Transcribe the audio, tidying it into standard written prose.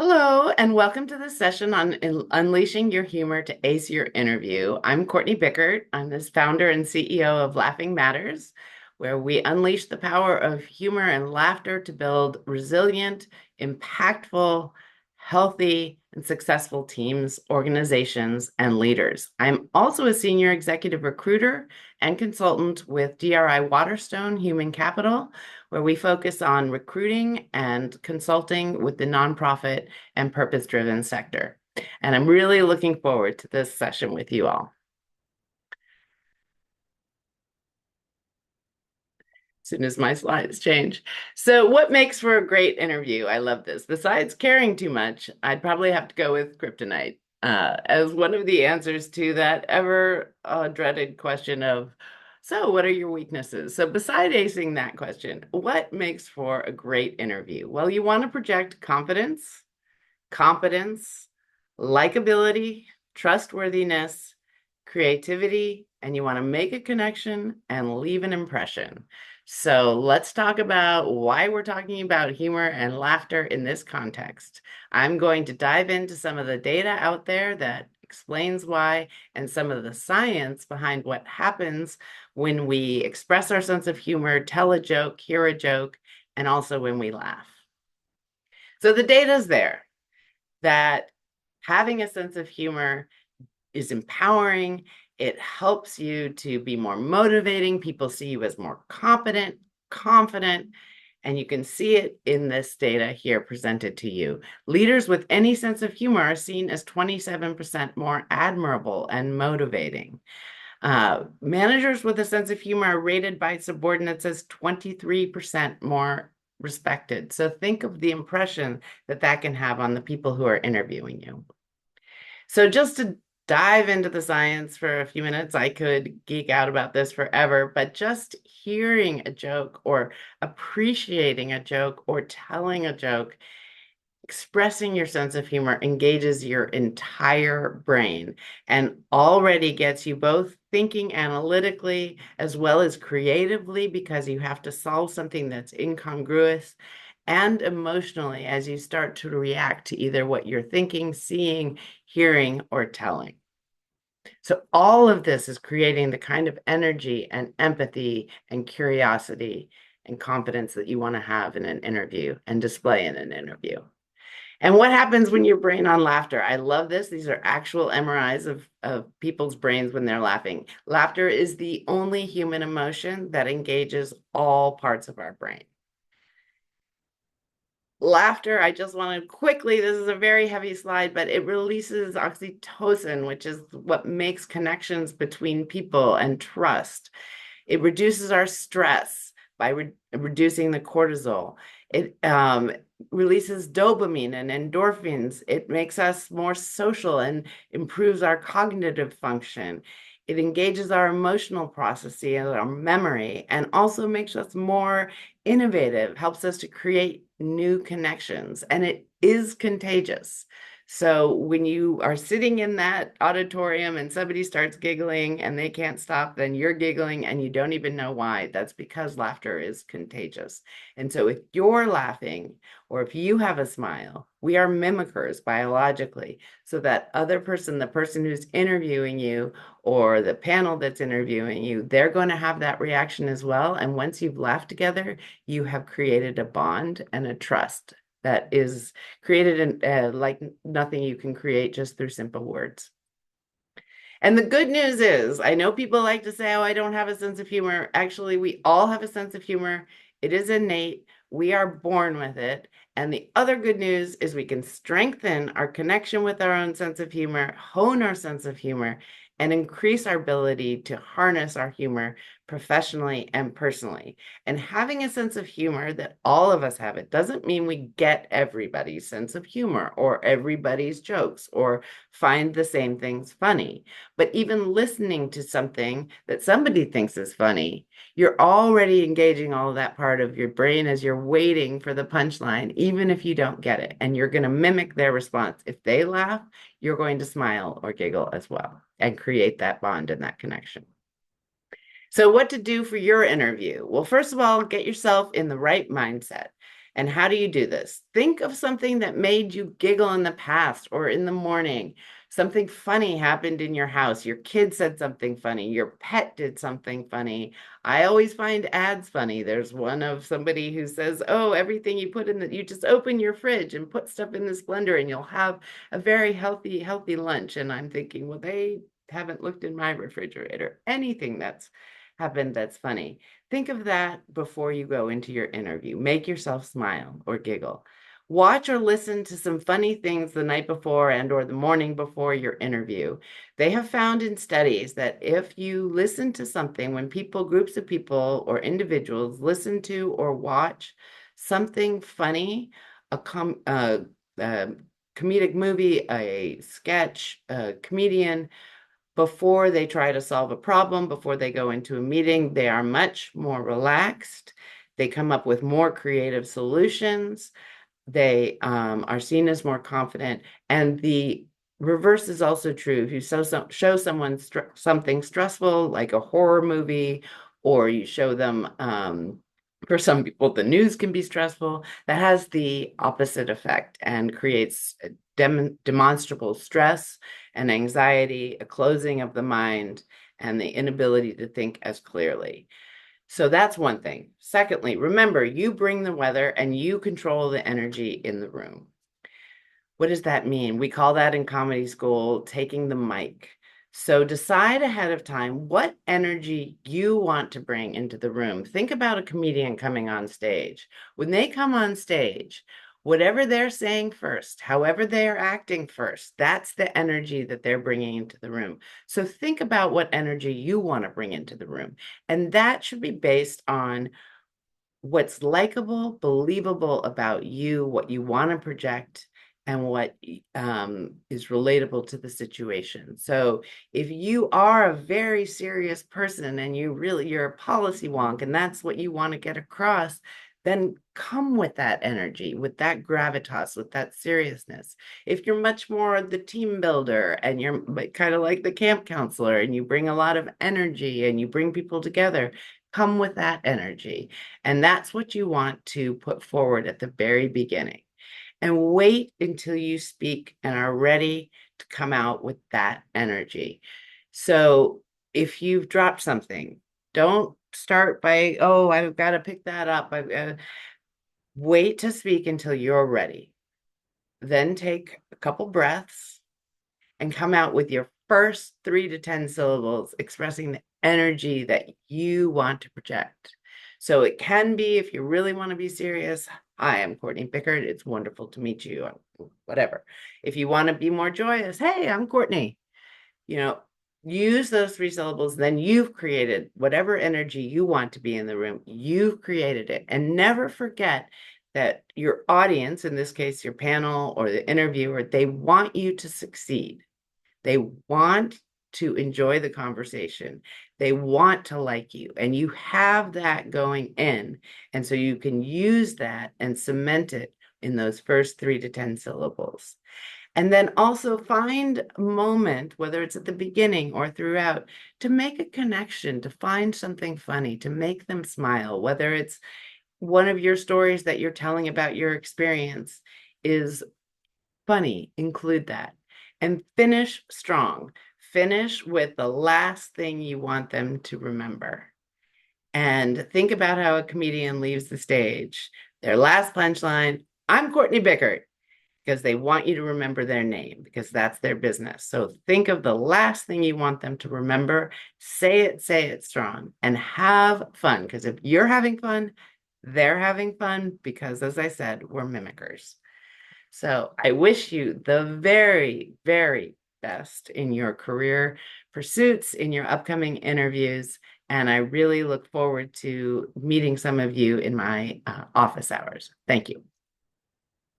Hello, and welcome to the session on Unleashing Your Humor to Ace Your Interview. I'm Courtney Bickert. I'm the founder and CEO of Laughing Matters, where we unleash the power of humor and laughter to build resilient, impactful, healthy, and successful teams, organizations, and leaders. I'm also a senior executive recruiter and consultant with DRI Waterstone Human Capital, where we focus on recruiting and consulting with the nonprofit and purpose-driven sector. And I'm really looking forward to this session with you all. As soon as my slides change. So what makes for a great interview? I love this. Besides caring too much, I'd probably have to go with kryptonite as one of the answers to that ever dreaded question of, so what are your weaknesses? So beside acing that question, what makes for a great interview? Well, you want to project confidence, competence, likability, trustworthiness, creativity, and you want to make a connection and leave an impression. So let's talk about why we're talking about humor and laughter in this context. I'm going to dive into some of the data out there that explains why and some of the science behind what happens when we express our sense of humor, tell a joke, hear a joke, and also when we laugh. So the data's there that having a sense of humor is empowering. It helps you to be more motivating. People see you as more competent, confident, and you can see it in this data here presented to you. Leaders with any sense of humor are seen as 27% more admirable and motivating. Managers with a sense of humor are rated by subordinates as 23% more respected. So think of the impression that that can have on the people who are interviewing you. So just to dive into the science for a few minutes, I could geek out about this forever, but just hearing a joke or appreciating a joke or telling a joke, expressing your sense of humor engages your entire brain and already gets you both thinking analytically as well as creatively, because you have to solve something that's incongruous, and emotionally as you start to react to either what you're thinking, seeing, hearing, or telling. So all of this is creating the kind of energy and empathy and curiosity and confidence that you want to have in an interview and display in an interview. And what happens when you're brain on laughter? I love this. These are actual MRIs of people's brains when they're laughing. Laughter is the only human emotion that engages all parts of our brain. Laughter, I just want to quickly, this is a very heavy slide, but it releases oxytocin, which is what makes connections between people and trust. It reduces our stress by reducing the cortisol. It releases dopamine and endorphins. It makes us more social and improves our cognitive function. It engages our emotional processing and our memory, and also makes us more innovative, helps us to create new connections, and it is contagious. So when you are sitting in that auditorium and somebody starts giggling and they can't stop, then you're giggling and you don't even know why. That's because laughter is contagious. And so if you're laughing or if you have a smile, we are mimickers biologically. So that other person, the person who's interviewing you or the panel that's interviewing you, they're going to have that reaction as well. And once you've laughed together, you have created a bond and a trust that is created in like nothing you can create just through simple words. And the good news is, I know people like to say, oh, I don't have a sense of humor. Actually, we all have a sense of humor. It is innate. We are born with it. And the other good news is we can strengthen our connection with our own sense of humor, hone our sense of humor, and increase our ability to harness our humor professionally and personally. And having a sense of humor that all of us have, it doesn't mean we get everybody's sense of humor or everybody's jokes or find the same things funny. But even listening to something that somebody thinks is funny, you're already engaging all of that part of your brain as you're waiting for the punchline, even if you don't get it. And you're going to mimic their response. If they laugh, you're going to smile or giggle as well and create that bond and that connection. So what to do for your interview? Well, first of all, get yourself in the right mindset. And how do you do this? Think of something that made you giggle in the past or in the morning. Something funny happened in your house. Your kid said something funny. Your pet did something funny. I always find ads funny. There's one of somebody who says, "Oh, everything you put in the, you just open your fridge and put stuff in this blender and you'll have a very healthy lunch." And I'm thinking, well, they haven't looked in my refrigerator. Anything that's happened that's funny. Think of that before you go into your interview. Make yourself smile or giggle. Watch or listen to some funny things the night before and or the morning before your interview. They have found in studies that if you listen to something, when people, groups of people or individuals listen to or watch something funny, a comedic movie, a sketch, a comedian, before they try to solve a problem, before they go into a meeting, they are much more relaxed. They come up with more creative solutions. They are seen as more confident. And the reverse is also true. If you show someone something stressful, like a horror movie, or you show them, for some people, the news can be stressful, that has the opposite effect and creates demonstrable stress and anxiety, a closing of the mind, and the inability to think as clearly. So that's one thing. Secondly, remember, you bring the weather and you control the energy in the room. What does that mean? We call that in comedy school taking the mic. So decide ahead of time what energy you want to bring into the room. Think about a comedian coming on stage. When they come on stage, whatever they're saying first, however they are acting first, that's the energy that they're bringing into the room. So think about what energy you want to bring into the room. And that should be based on what's likable, believable about you, what you want to project, and what is relatable to the situation. So if you are a very serious person and you're a policy wonk and that's what you want to get across, then come with that energy, with that gravitas, with that seriousness. If you're much more the team builder and you're kind of like the camp counselor and you bring a lot of energy and you bring people together, come with that energy. And that's what you want to put forward at the very beginning. And wait until you speak and are ready to come out with that energy. So if you've dropped something, don't start by, oh, I've got to pick that up. Wait to speak until you're ready. Then take a couple breaths and come out with your first 3 to 10 syllables expressing the energy that you want to project. So it can be, if you really want to be serious, "Hi, I'm Courtney Bickert. It's wonderful to meet you," whatever. If you want to be more joyous, "Hey, I'm Courtney." You know, use those 3 syllables, then you've created whatever energy you want to be in the room. You've created it. And never forget that your audience, in this case, your panel or the interviewer, they want you to succeed. They want to enjoy the conversation. They want to like you, and you have that going in. And so you can use that and cement it in those first 3 to 10 syllables. And then also find a moment, whether it's at the beginning or throughout, to make a connection, to find something funny, to make them smile, whether it's one of your stories that you're telling about your experience is funny, include that. And finish strong. Finish with the last thing you want them to remember. And think about how a comedian leaves the stage. Their last punchline, "I'm Courtney Bickert," because they want you to remember their name, because that's their business. So think of the last thing you want them to remember, say it strong, and have fun. Because if you're having fun, they're having fun, because as I said, we're mimickers. So I wish you the very, very best in your career pursuits, in your upcoming interviews. And I really look forward to meeting some of you in my office hours. Thank you.